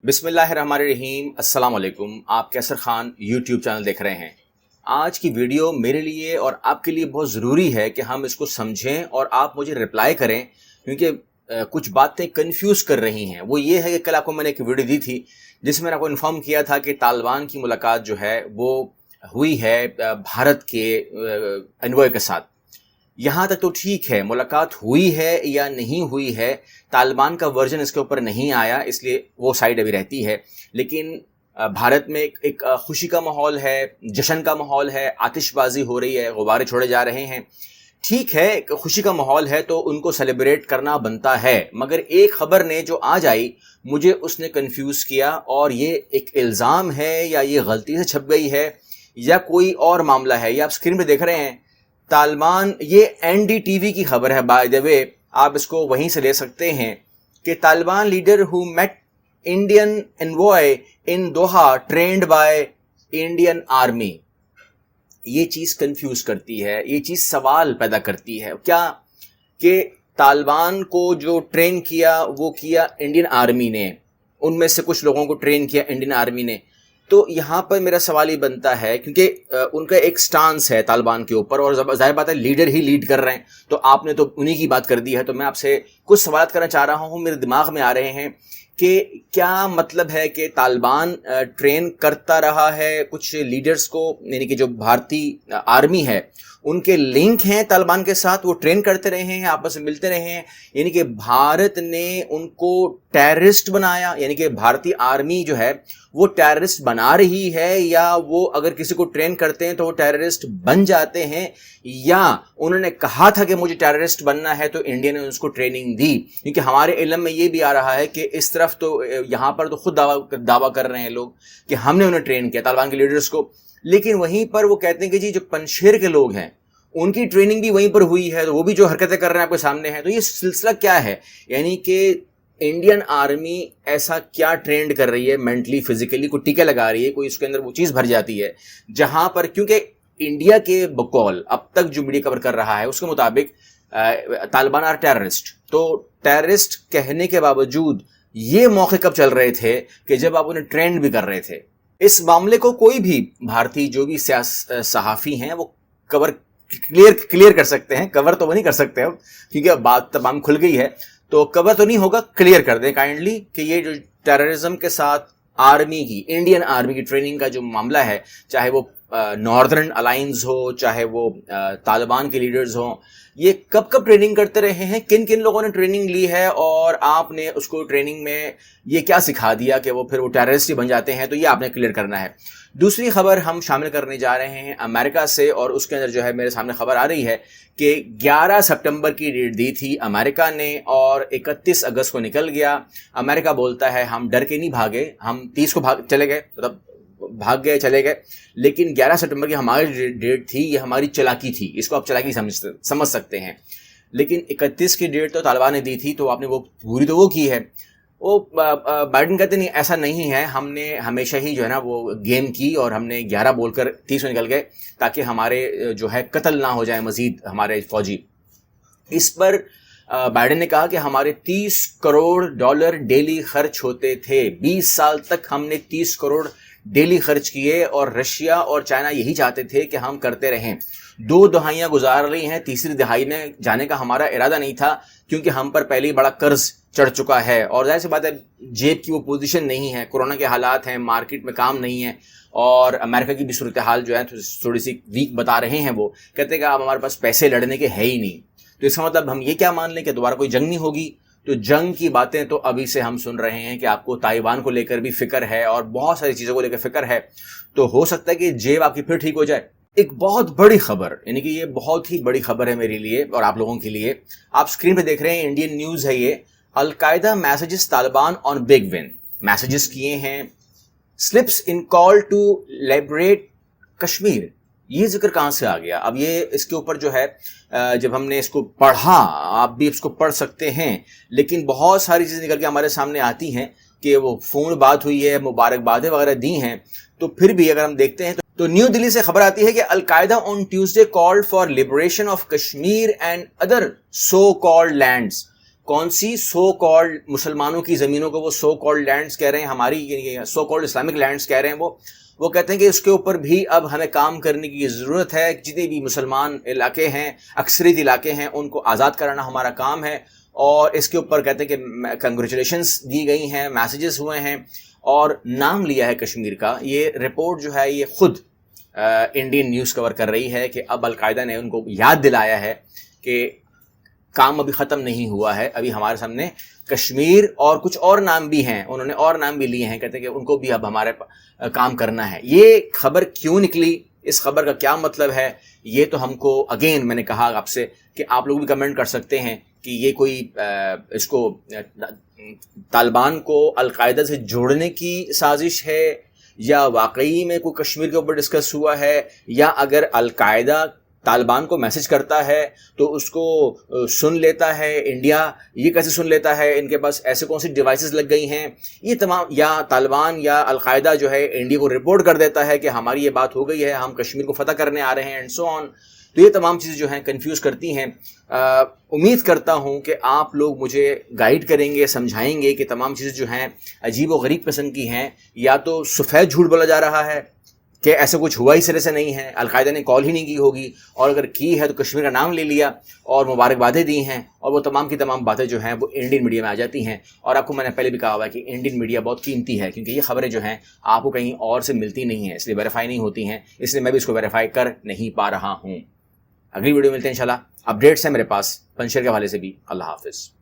بسم اللہ الرحمن الرحیم۔ السلام علیکم۔ آپ کیسر خان یوٹیوب چینل دیکھ رہے ہیں۔ آج کی ویڈیو میرے لیے اور آپ کے لیے بہت ضروری ہے کہ ہم اس کو سمجھیں اور آپ مجھے رپلائی کریں، کیونکہ کچھ باتیں کنفیوز کر رہی ہیں۔ وہ یہ ہے کہ کل آپ کو میں نے ایک ویڈیو دی تھی جس میں نے آپ کو انفارم کیا تھا کہ طالبان کی ملاقات جو ہے وہ ہوئی ہے بھارت کے انوائے کے ساتھ۔ یہاں تک تو ٹھیک ہے، ملاقات ہوئی ہے یا نہیں ہوئی ہے، طالبان کا ورژن اس کے اوپر نہیں آیا، اس لیے وہ سائڈ ابھی رہتی ہے۔ لیکن بھارت میں ایک خوشی کا ماحول ہے، جشن کا ماحول ہے، آتش بازی ہو رہی ہے، غبارے چھوڑے جا رہے ہیں۔ ٹھیک ہے، ایک خوشی کا ماحول ہے تو ان کو سیلیبریٹ کرنا بنتا ہے، مگر ایک خبر نے جو آج آئی مجھے اس نے کنفیوز کیا، اور یہ ایک الزام ہے یا یہ غلطی سے چھپ گئی ہے یا کوئی اور معاملہ ہے۔ یہ آپ اسکرین پہ دیکھ رہے ہیں طالبان، یہ این ڈی ٹی وی کی خبر ہے، بائی دی وے آپ اس کو وہیں سے لے سکتے ہیں کہ طالبان leader who met Indian envoy in Doha trained by Indian army. یہ چیز کنفیوز کرتی ہے، یہ چیز سوال پیدا کرتی ہے کیا کہ طالبان کو جو ٹرین کیا وہ کیا انڈین آرمی نے، ان میں سے کچھ لوگوں کو ٹرین کیا انڈین آرمی نے۔ تو یہاں پر میرا سوال یہ بنتا ہے، کیونکہ ان کا ایک سٹانس ہے طالبان کے اوپر، اور ظاہر بات ہے لیڈر ہی لیڈ کر رہے ہیں، تو آپ نے تو انہی کی بات کر دی ہے، تو میں آپ سے کچھ سوالات کرنا چاہ رہا ہوں، میرے دماغ میں آ رہے ہیں کہ کیا مطلب ہے کہ طالبان ٹرین کرتا رہا ہے کچھ لیڈرز کو، یعنی کہ جو بھارتی آرمی ہے ان کے لنک ہیں طالبان کے ساتھ، وہ ٹرین کرتے رہے ہیں، آپس میں ملتے رہے ہیں، یعنی کہ بھارت نے ان کو ٹیررسٹ بنایا، یعنی کہ بھارتی آرمی جو ہے وہ ٹیررسٹ بنا رہی ہے، یا وہ اگر کسی کو ٹرین کرتے ہیں تو وہ ٹیررسٹ بن جاتے ہیں، یا انہوں نے کہا تھا کہ مجھے ٹیررسٹ بننا ہے تو انڈیا نے اس کو ٹریننگ دی۔ کیونکہ ہمارے علم میں یہ بھی آ رہا ہے کہ اس طرف تو یہاں پر تو خود دعویٰ کر رہے ہیں لوگ کہ ہم نے انہیں ٹرین کیا، طالبان کے لیڈرز کو، لیکن وہیں پر وہ کہتے ہیں کہ جی جو پنشیر کے لوگ ہیں ان کی ٹریننگ بھی وہیں پر ہوئی ہے، تو وہ بھی جو حرکتیں کر رہے ہیں آپ کے سامنے ہیں۔ تو یہ سلسلہ کیا ہے، یعنی کہ انڈین آرمی ایسا کیا ٹرینڈ کر رہی ہے مینٹلی فزیکلی، کوئی ٹیکے لگا رہی ہے، کوئی اس کے اندر وہ چیز بھر جاتی ہے جہاں پر، کیونکہ انڈیا کے بقول اب تک جو میڈیا کور کر رہا ہے اس کے مطابق طالبان آر ٹیررسٹ، تو ٹیررسٹ کہنے کے باوجود یہ موقع کب چل رہے تھے کہ جب آپ انہیں ٹرینڈ بھی کر رہے تھے۔ اس معاملے کو کوئی بھی بھارتی جو بھی صحافی ہیں وہ کلیئر کر سکتے ہیں، کور تو وہ نہیں کر سکتے اب کیونکہ اب بات تمام کھل گئی ہے، تو کور تو نہیں ہوگا، کلیئر کر دیں کائنڈلی کہ یہ جو ٹیررزم کے ساتھ آرمی کی، انڈین آرمی کی ٹریننگ کا جو معاملہ ہے، چاہے وہ ناردرن الائنس ہو، چاہے وہ طالبان کے لیڈرز ہوں، یہ کب ٹریننگ کرتے رہے ہیں، کن کن لوگوں نے ٹریننگ لی ہے، اور آپ نے اس کو ٹریننگ میں یہ کیا سکھا دیا کہ وہ پھر وہ ٹیررسٹ ہی بن جاتے ہیں، تو یہ آپ نے کلیئر کرنا ہے۔ دوسری خبر ہم شامل کرنے جا رہے ہیں امریکہ سے، اور اس کے اندر جو ہے میرے سامنے خبر آ رہی ہے کہ 11 سپٹمبر کی ڈیٹ دی تھی امریکہ نے، اور 31 اگست کو نکل گیا۔ امریکہ بولتا ہے ہم ڈر کے نہیں بھاگے، ہم 30 کو چلے گئے، مطلب بھاگ گئے، چلے گئے، لیکن 11 سپٹمبر کی ہماری ڈیٹ تھی، یہ ہماری چلاکی تھی، اس کو آپ چلاکی سمجھ سکتے ہیں۔ لیکن 31 کی ڈیٹ تو طالبان نے دی تھی، تو آپ نے وہ پوری تو وہ کی ہے۔ وہ بائیڈن کہتے نہیں، ایسا نہیں ہے، ہم نے ہمیشہ ہی جو ہے نا وہ گیم کی، اور ہم نے 11 بول کر 30 میں نکل گئے تاکہ ہمارے جو ہے قتل نہ ہو جائے مزید ہمارے فوجی۔ اس پر بائیڈن نے کہا کہ ہمارے $30 کروڑ ڈیلی خرچ ہوتے تھے، 20 سال تک ہم نے 30 کروڑ ڈیلی خرچ کیے، اور رشیا اور چائنا یہی چاہتے تھے کہ ہم کرتے رہیں۔ 2 دہائیاں گزار رہی ہیں، تیسری دہائی میں جانے کا ہمارا ارادہ نہیں تھا، کیونکہ ہم پر پہلے ہی بڑا قرض چڑھ چکا ہے، اور ظاہر سی بات ہے جیب کی وہ پوزیشن نہیں ہے، کورونا کے حالات ہیں، مارکیٹ میں کام نہیں ہے، اور امریکہ کی بھی صورتحال جو ہے تھوڑی سی ویک بتا رہے ہیں۔ وہ کہتے ہیں کہ اب ہمارے پاس پیسے لڑنے کے ہے ہی نہیں، تو اس کا مطلب ہم یہ کیا مان لیں کہ دوبارہ کوئی جنگ نہیں ہوگی؟ تو جنگ کی باتیں تو ابھی سے ہم سن رہے ہیں کہ آپ کو تائیوان کو لے کر بھی فکر ہے، اور بہت ساری چیزوں کو لے کر فکر ہے، تو ہو سکتا ہے کہ جیب آپ کی پھر ٹھیک ہو جائے۔ ایک بہت بڑی خبر، یعنی کہ یہ بہت ہی بڑی خبر ہے میرے لیے اور آپ لوگوں کے لیے، آپ اسکرین پہ دیکھ رہے ہیں، انڈین نیوز ہے یہ۔ القاعدہ میسجز طالبان آن بگ ون، میسجز کیے ہیں، slips in call to liberate Kashmir. یہ ذکر کہاں سے آ گیا؟ اب یہ اس کے اوپر جو ہے جب ہم نے اس کو پڑھا، آپ بھی اس کو پڑھ سکتے ہیں، لیکن بہت ساری چیزیں نکل کے ہمارے سامنے آتی ہیں کہ وہ فون بات ہوئی ہے، مبارکبادیں وغیرہ دی ہیں، تو پھر بھی اگر ہم دیکھتے ہیں تو نیو دلی سے خبر آتی ہے کہ القاعدہ on Tuesday called for liberation of Kashmir and other so called lands. کون سی سو کالڈ مسلمانوں کی زمینوں کو وہ سو کالڈ لینڈز کہہ رہے ہیں, ہماری سو کالڈ اسلامک لینڈز کہہ رہے ہیں, وہ کہتے ہیں کہ اس کے اوپر بھی اب ہمیں کام کرنے کی ضرورت ہے. جتنے بھی مسلمان علاقے ہیں, اکثریت علاقے ہیں, ان کو آزاد کرانا ہمارا کام ہے. اور اس کے اوپر کہتے ہیں کہ کنگریچولیشنز دی گئی ہیں, میسیجز ہوئے ہیں, اور نام لیا ہے کشمیر کا. یہ رپورٹ جو ہے یہ خود انڈین نیوز کور کر رہی ہے کہ اب القاعدہ نے ان کو یاد دلایا ہے کہ کام ابھی ختم نہیں ہوا ہے, ابھی ہمارے سامنے کشمیر اور کچھ اور نام بھی ہیں, انہوں نے اور نام بھی لیے ہیں, کہتے ہیں کہ ان کو بھی اب ہمارے کام کرنا ہے. یہ خبر کیوں نکلی, اس خبر کا کیا مطلب ہے, یہ تو ہم کو اگین میں نے کہا آپ سے کہ آپ لوگ بھی کمنٹ کر سکتے ہیں کہ یہ کوئی اس کو طالبان کو القاعدہ سے جوڑنے کی سازش ہے, یا واقعی میں کوئی کشمیر کے اوپر ڈسکس ہوا ہے, یا اگر القاعدہ طالبان کو میسج کرتا ہے تو اس کو سن لیتا ہے انڈیا, یہ کیسے سن لیتا ہے, ان کے پاس ایسے کون سی ڈیوائسز لگ گئی ہیں, یہ تمام, یا طالبان یا القاعدہ جو ہے انڈیا کو رپورٹ کر دیتا ہے کہ ہماری یہ بات ہو گئی ہے, ہم کشمیر کو فتح کرنے آ رہے ہیں, اینڈ سو آن. تو یہ تمام چیزیں جو ہیں کنفیوز کرتی ہیں. امید کرتا ہوں کہ آپ لوگ مجھے گائیڈ کریں گے, سمجھائیں گے کہ تمام چیزیں جو ہیں عجیب و غریب قسم کی ہیں, یا تو سفید جھوٹ بولا جا رہا ہے کہ ایسا کچھ ہوا ہی سرے سے نہیں ہے, القاعدہ نے کال ہی نہیں کی ہوگی, اور اگر کی ہے تو کشمیر کا نام لے لیا اور مبارکبادیں دی ہیں, اور وہ تمام کی تمام باتیں جو ہیں وہ انڈین میڈیا میں آ جاتی ہیں. اور آپ کو میں نے پہلے بھی کہا ہوا ہے کہ انڈین میڈیا بہت قیمتی ہے, کیونکہ یہ خبریں جو ہیں آپ کو کہیں اور سے ملتی نہیں ہیں, اس لیے ویریفائی نہیں ہوتی ہیں, اس لیے میں بھی اس کو ویریفائی کر نہیں پا رہا ہوں. اگلی ویڈیو ملتے ہیں انشاءاللہ. اپڈیٹس ہیں میرے پاس پنشیر کے حوالے سے بھی. اللہ حافظ.